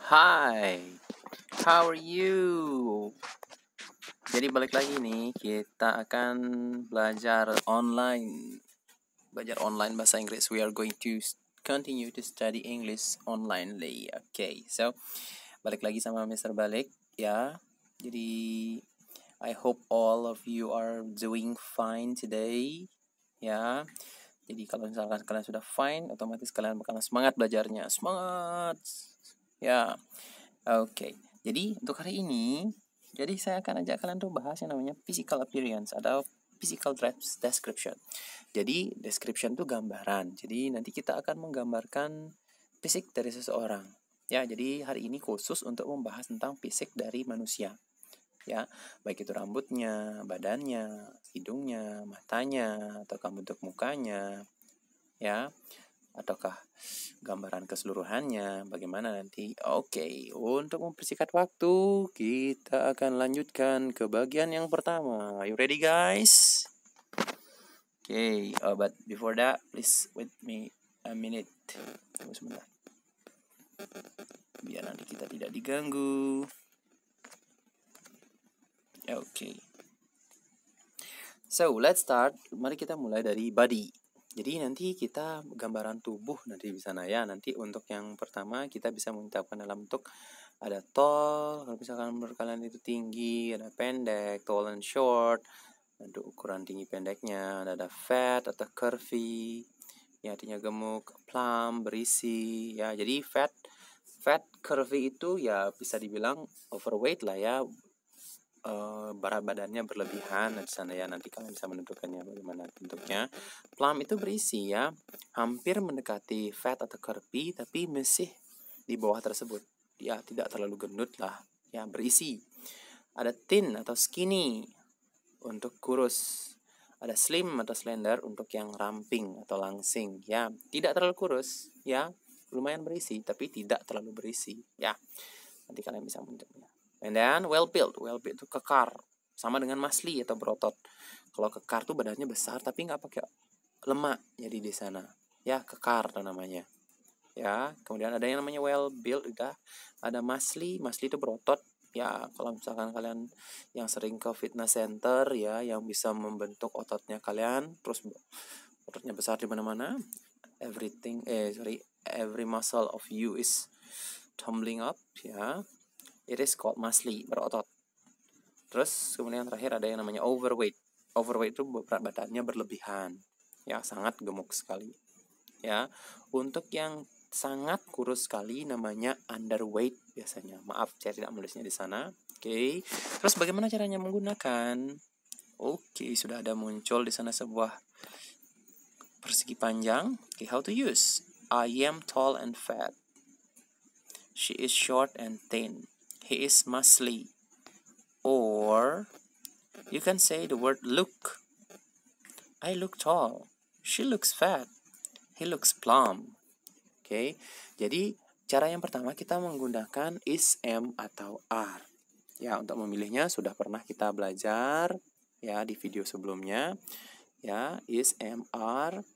Hi, how are you? Jadi balik lagi nih, kita akan belajar online. Belajar online bahasa Inggris. We are going to continue to study English onlinely. Okay, so balik lagi sama Mr. Balik ya. Jadi I hope all of you are doing fine today. Ya. Jadi kalau misalkan kalian sudah fine, otomatis kalian bakalan semangat belajarnya. Semangat. Ya. Oke, jadi untuk hari ini, saya akan ajak kalian tuh bahas yang namanya physical appearance atau physical description. Jadi description tuh gambaran. Jadi nanti kita akan menggambarkan fisik dari seseorang. Ya, jadi hari ini khusus untuk membahas tentang fisik dari manusia. Ya, baik itu rambutnya, badannya, hidungnya, matanya, atau bentuk mukanya, ya, ataukah gambaran keseluruhannya bagaimana nanti. Oke, untuk mempersingkat waktu kita akan lanjutkan ke bagian yang pertama. Are you ready guys? Okay, but before that please wait me a minute. Tunggu sebentar biar nanti kita tidak diganggu. Okay, so let's start. Mari kita mulai dari body. Jadi nanti kita gambaran tubuh nanti di sana ya. Nanti untuk yang pertama kita bisa mengucapkan dalam bentuk ada tall, kalau misalkan menurut kalian itu tinggi, ada pendek, tall and short. Untuk ukuran tinggi pendeknya ada fat atau curvy, ya artinya gemuk, plump, berisi, ya. Jadi fat, curvy itu ya bisa dibilang overweight lah ya. Berat badannya berlebihan di sana ya, nanti kalian bisa menentukannya bagaimana bentuknya. Plump itu berisi ya, hampir mendekati fat atau curvy tapi masih di bawah tersebut. Ya tidak terlalu gendut lah, ya berisi. Ada thin atau skinny untuk kurus. Ada slim atau slender untuk yang ramping atau langsing, ya tidak terlalu kurus, ya lumayan berisi tapi tidak terlalu berisi, ya nanti kalian bisa menentukannya. And then well built itu kekar, sama dengan muscly atau berotot. Kalau kekar tuh badannya besar tapi nggak pakai lemak, jadi di sana ya kekar namanya. Ya, kemudian ada yang namanya well built, udah ada muscly itu berotot. Ya, kalau misalkan kalian yang sering ke fitness center ya, yang bisa membentuk ototnya kalian, terus ototnya besar di mana-mana, every muscle of you is tumbling up, ya. It is called muscly, berotot. Terus kemudian terakhir ada yang namanya overweight. Overweight itu berat badannya berlebihan. Ya, sangat gemuk sekali. Ya, untuk yang sangat kurus sekali namanya underweight biasanya. Maaf, saya tidak menulisnya di sana. Oke. Terus bagaimana caranya menggunakan? Oke, sudah ada muncul di sana sebuah persegi panjang. Okay, how to use? I am tall and fat. She is short and thin. He is muscly. Or you can say the word look. I look tall. She looks fat. He looks plump. Oke. Jadi cara yang pertama kita menggunakan is, am atau are. Ya, untuk memilihnya sudah pernah kita belajar ya di video sebelumnya. Ya, is, am, are.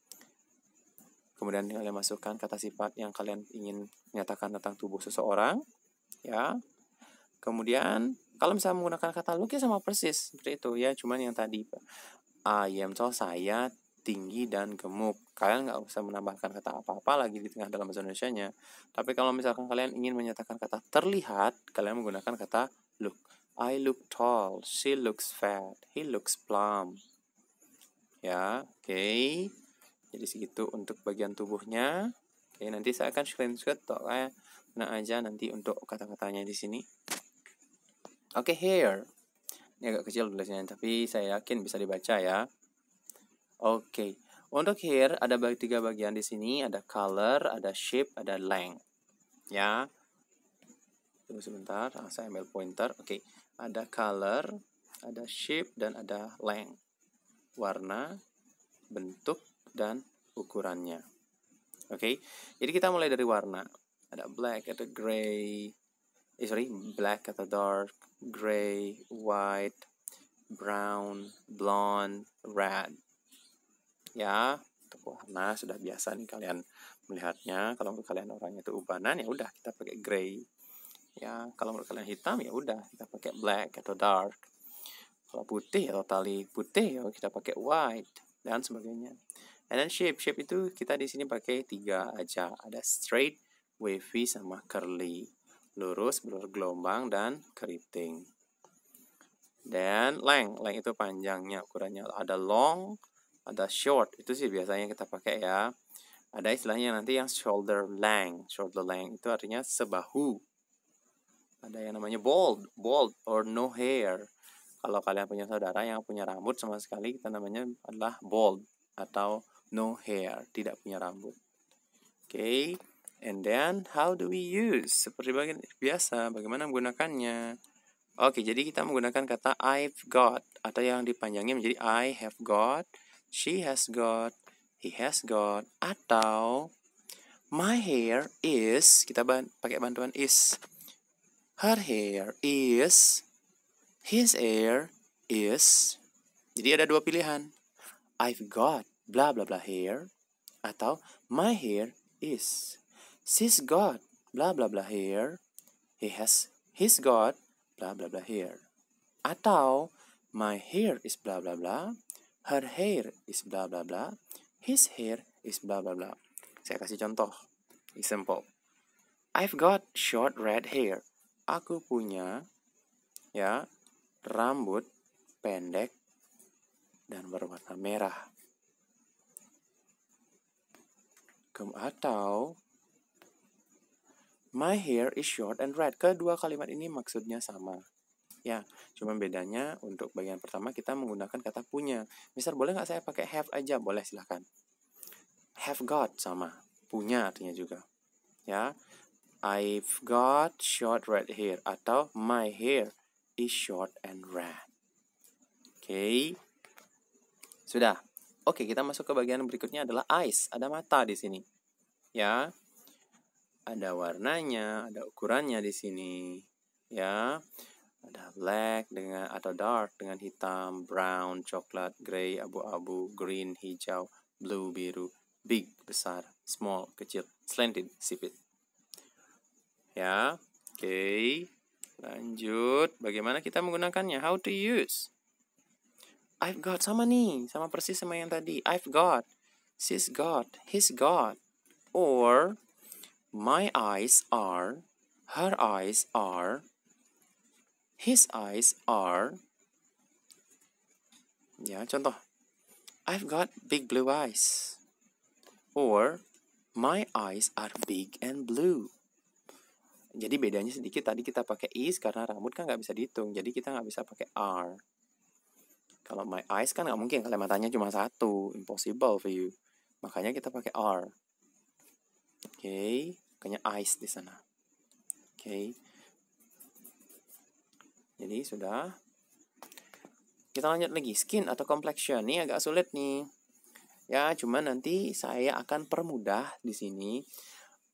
Kemudian kalian masukkan kata sifat yang kalian ingin menyatakan tentang tubuh seseorang. Ya. Kemudian kalau misalnya menggunakan kata look ya sama persis seperti itu ya, cuman yang tadi I am tall, saya tinggi dan gemuk. Kalian nggak usah menambahkan kata apa-apa lagi di tengah dalam bahasa Indonesianya. Tapi kalau misalkan kalian ingin menyatakan kata terlihat, kalian menggunakan kata look. I look tall, she looks fat, he looks plump. Ya, oke. Jadi segitu untuk bagian tubuhnya. Oke, nanti saya akan screenshot mana aja nanti untuk kata-katanya di sini. Oke, hair. Ini agak kecil tulisannya, tapi saya yakin bisa dibaca ya. Oke, untuk hair ada tiga bagian di sini, ada color, ada shape, ada length. Ya, tunggu sebentar, saya ambil pointer. Oke, ada color, ada shape, dan ada length. Warna, bentuk, dan ukurannya. Oke, jadi kita mulai dari warna. Ada black, ada gray, black atau dark, gray, white, brown, blonde, red. Ya, untuk warna sudah biasa nih kalian melihatnya. Kalau untuk kalian orangnya itu ubanan ya udah kita pakai gray. Ya, kalau menurut kalian hitam ya udah kita pakai black atau dark. Kalau putih ya totally putih ya kita pakai white dan sebagainya. And then shape itu kita di sini pakai 3 aja. Ada straight, wavy sama curly. Lurus, bergelombang dan keriting. Dan length itu panjangnya ukurannya. Ada long, ada short. Itu sih biasanya kita pakai ya. Ada istilahnya nanti yang shoulder length. Shoulder length itu artinya sebahu. Ada yang namanya bald or no hair. Kalau kalian punya saudara yang punya rambut sama sekali, kita namanya adalah bald atau no hair, tidak punya rambut. Okay, and then how do we use? Seperti biasa, bagaimana menggunakannya? Oke, jadi kita menggunakan kata I've got atau yang dipanjangnya menjadi I have got, she has got, he has got, atau my hair is, kita pakai bantuan is. Her hair is, his hair is. Jadi ada 2 pilihan. I've got blah blah blah hair atau my hair is. She's got blah blah blah hair. He's got blah blah blah hair. Atau my hair is blah blah blah. Her hair is blah blah blah. His hair is blah blah blah. Saya kasih contoh. Example. I've got short red hair. Aku punya ya rambut pendek dan berwarna merah. Atau my hair is short and red. Kedua kalimat ini maksudnya sama. Ya, cuma bedanya untuk bagian pertama kita menggunakan kata punya. Misal boleh nggak saya pakai have aja? Boleh, silahkan. Have got sama. Punya artinya juga. Ya, I've got short red hair. Atau my hair is short and red. Oke. Sudah. Oke, kita masuk ke bagian berikutnya adalah eyes. Ada mata di sini. Ya. Ada warnanya, ada ukurannya di sini. Ya. Ada black dengan atau dark dengan hitam, brown, coklat, grey, abu-abu, green, hijau, blue, biru, big, besar, small, kecil, slanted, sipit. Ya. Oke. Lanjut. Bagaimana kita menggunakannya? How to use? I've got sama nih, sama persis sama yang tadi. I've got, she's got, he's got. Or my eyes are, her eyes are, his eyes are. Ya, contoh. I've got big blue eyes. Or my eyes are big and blue. Jadi bedanya sedikit, tadi kita pakai is karena rambut kan nggak bisa dihitung. Jadi kita nggak bisa pakai are. Kalau my eyes kan nggak mungkin, kalau matanya cuma satu, impossible for you. Makanya kita pakai are. Oke, makanya eyes di sana. Oke. Jadi sudah. Kita lanjut lagi, skin atau complexion. Ini agak sulit nih. Ya, cuma nanti saya akan permudah di sini.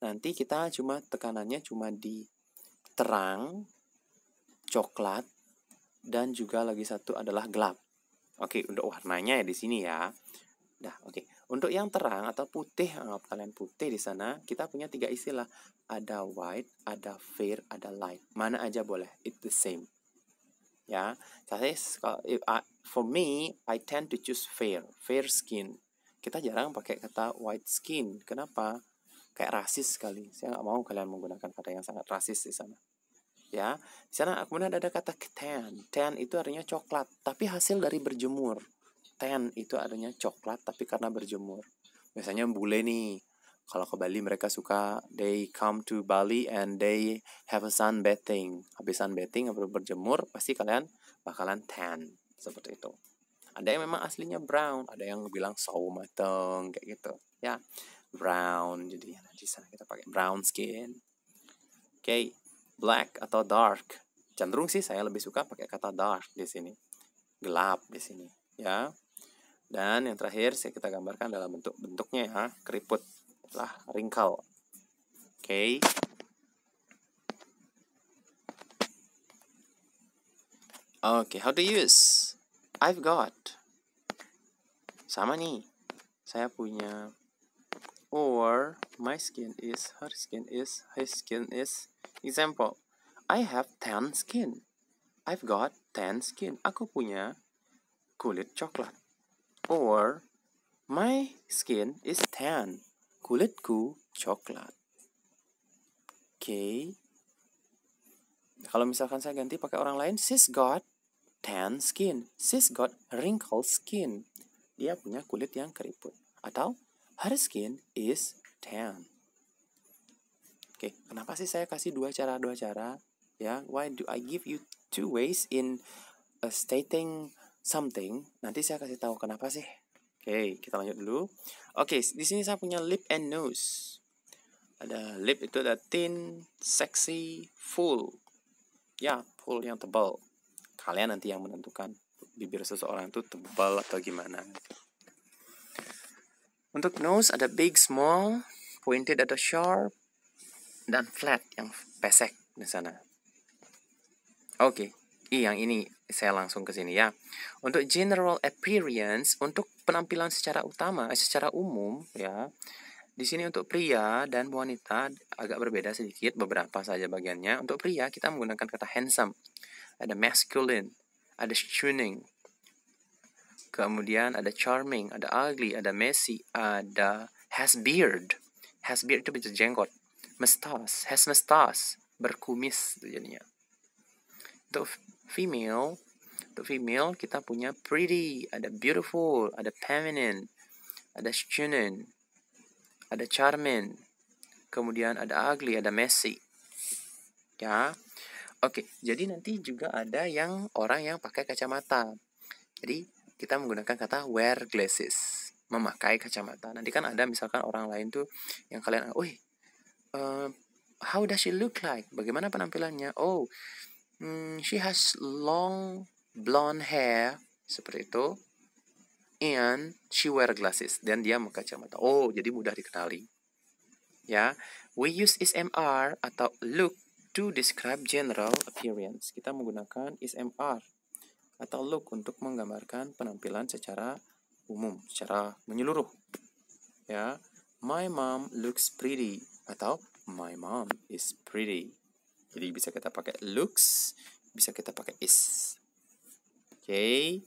Nanti kita tekanannya cuma di terang, coklat, dan juga lagi satu adalah gelap. Oke, untuk warnanya ya di sini ya. Nah, oke. Untuk yang terang atau putih, kalian putih di sana, kita punya 3 istilah. Ada white, ada fair, ada light. Mana aja boleh. It's the same. Ya, for me, I tend to choose fair skin. Kita jarang pakai kata white skin. Kenapa? Kayak rasis sekali. Saya nggak mau kalian menggunakan kata yang sangat rasis di sana. Ya, di sana kemudian ada kata tan. Tan itu artinya coklat, tapi hasil dari berjemur. Tan itu artinya coklat, tapi karena berjemur. Biasanya bule nih, kalau ke Bali mereka suka, they come to Bali and they have a sunbathing. Habis sunbathing, berjemur, pasti kalian bakalan tan. Seperti itu. Ada yang memang aslinya brown, ada yang bilang sawo mateng, kayak gitu. Ya, brown. Jadi di sana kita pakai brown skin. Oke. Black atau dark. Cenderung sih saya lebih suka pakai kata dark di sini. Gelap di sini, ya. Dan yang terakhir kita gambarkan dalam bentuknya ya, keriput lah, wrinkle. Oke. Oke, how to use? I've got. Sama nih. Saya punya. Or my skin is, her skin is, his skin is. Example, I have tan skin. I've got tan skin. Aku punya kulit coklat. Or, my skin is tan. Kulitku coklat. Okay. Kalau misalkan saya ganti pakai orang lain, she's got tan skin. She's got wrinkled skin. Dia punya kulit yang keriput. Atau, her skin is tan. Oke, kenapa sih saya kasih dua cara? Ya, why do I give you two ways in stating something? Nanti saya kasih tahu kenapa sih. Oke, kita lanjut dulu. Oke, di sini saya punya lip and nose. Ada lip itu ada thin, sexy, full. Ya, full yang tebal. Kalian nanti yang menentukan bibir seseorang itu tebal atau gimana. Untuk nose ada big, small, pointed atau sharp, dan flat yang pesek di sana. Oke, yang ini saya langsung ke sini ya. Untuk general appearance, untuk penampilan secara umum ya. Di sini untuk pria dan wanita agak berbeda sedikit, beberapa saja bagiannya. Untuk pria kita menggunakan kata handsome, ada masculine, ada stunning, kemudian ada charming, ada ugly, ada messy, ada has beard. Has beard itu bisa jenggot. Mustache, has mustache, berkumis itu jadinya. Untuk female kita punya pretty, ada beautiful, ada feminine, ada stunning, ada charming, kemudian ada ugly, ada messy. Ya. Oke, jadi nanti juga ada yang orang yang pakai kacamata. Jadi kita menggunakan kata wear glasses, memakai kacamata. Nanti kan ada misalkan orang lain tuh yang kalian, how does she look like? Bagaimana penampilannya? Oh, she has long blonde hair, seperti itu. And she wear glasses, dan dia memakai kacamata. Oh, jadi mudah dikenali. Ya, we use SMR atau look to describe general appearance. Kita menggunakan SMR atau look untuk menggambarkan penampilan secara umum, secara menyeluruh. Ya, my mom looks pretty atau my mom is pretty. Jadi bisa kita pakai looks, bisa kita pakai is. Oke.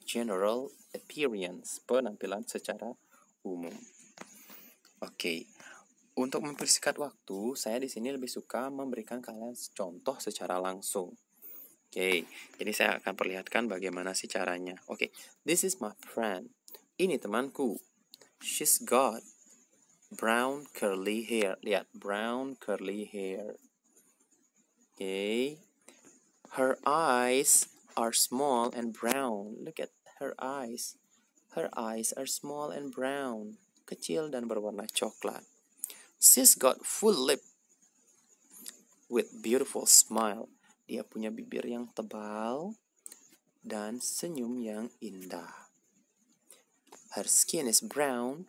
General appearance, penampilan secara umum. Oke. Untuk mempersingkat waktu, saya di sini lebih suka memberikan kalian contoh secara langsung. Oke, jadi saya akan perlihatkan bagaimana sih caranya. Oke, this is my friend. Ini temanku. She's got brown curly hair. Lihat, brown curly hair. Oke. Her eyes are small and brown. Look at her eyes. Her eyes are small and brown. Kecil dan berwarna coklat. She's got full lip with beautiful smile. Dia punya bibir yang tebal dan senyum yang indah. Her skin is brown.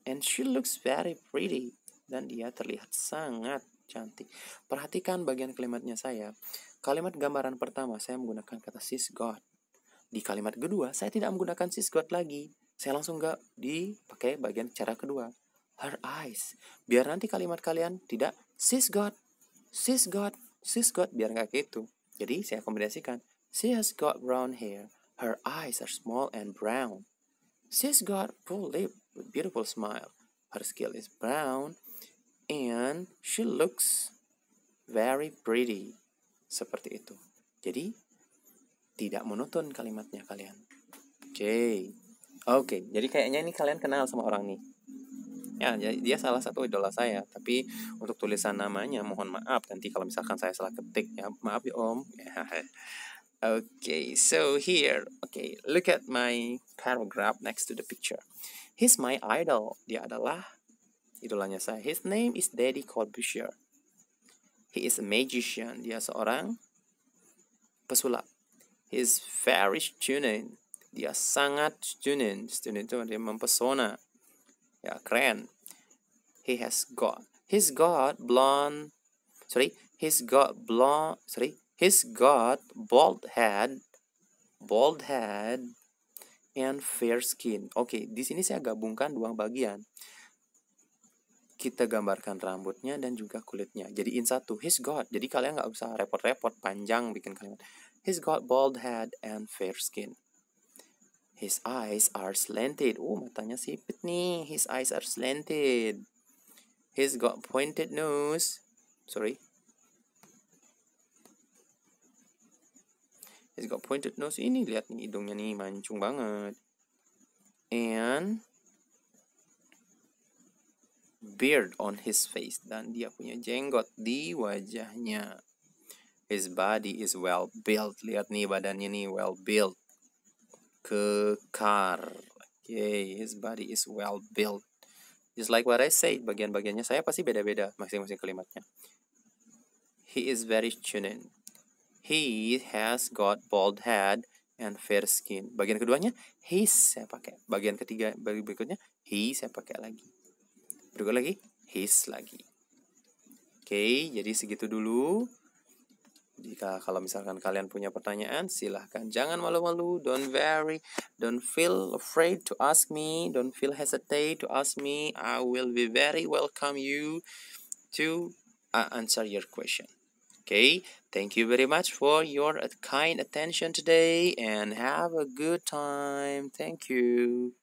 And she looks very pretty. Dan dia terlihat sangat cantik. Perhatikan bagian kalimatnya saya. Kalimat gambaran pertama saya menggunakan kata she's got. Di kalimat kedua saya tidak menggunakan she's got lagi. Saya langsung nggak dipakai bagian cara kedua. Her eyes. Biar nanti kalimat kalian tidak she's got, biar nggak gitu. Jadi saya kombinasikan. She has got brown hair. Her eyes are small and brown. She's got full lip with beautiful smile. Her skin is brown and she looks very pretty. Seperti itu. Jadi tidak monoton kalimatnya kalian. Oke, jadi kayaknya ini kalian kenal sama orang nih. Ya, dia salah satu idola saya. Tapi untuk tulisan namanya mohon maaf nanti kalau misalkan saya salah ketik ya. Maaf ya Om. Okay, so here, look at my paragraph next to the picture. He's my idol. Dia adalah idolanya saya. His name is Deddy Corbuzier. He is a magician. Dia seorang pesulap. He's very stunning. Dia sangat stunning. Stunning itu dia mempesona. Ya, keren. He's got bald head and fair skin. Oke, di sini saya gabungkan dua bagian. kita gambarkan rambutnya dan juga kulitnya. Jadiin satu, he's got. Jadi kalian nggak usah repot-repot panjang bikin kalimat. He's got bald head and fair skin. His eyes are slanted. Matanya sipit nih. His eyes are slanted. He's got pointed nose. Sorry. He's got pointed nose. Ini lihat nih hidungnya nih mancung banget. And beard on his face, dan dia punya jenggot di wajahnya. His body is well built. Lihat nih badannya nih well built. Kekar. Okay, his body is well built. Just like what I said, bagian-bagiannya saya pasti beda-beda masing-masing kalimatnya. He is very tuned. He has got bald head and fair skin. Bagian keduanya his saya pakai. Bagian ketiga berikutnya he saya pakai lagi. Berikut lagi his lagi. Oke, jadi segitu dulu. Kalau misalkan kalian punya pertanyaan, silahkan. Jangan malu-malu, don't feel afraid to ask me, don't feel hesitate to ask me. I will be very welcome you to answer your question. Okay, thank you very much for your kind attention today and have a good time. Thank you.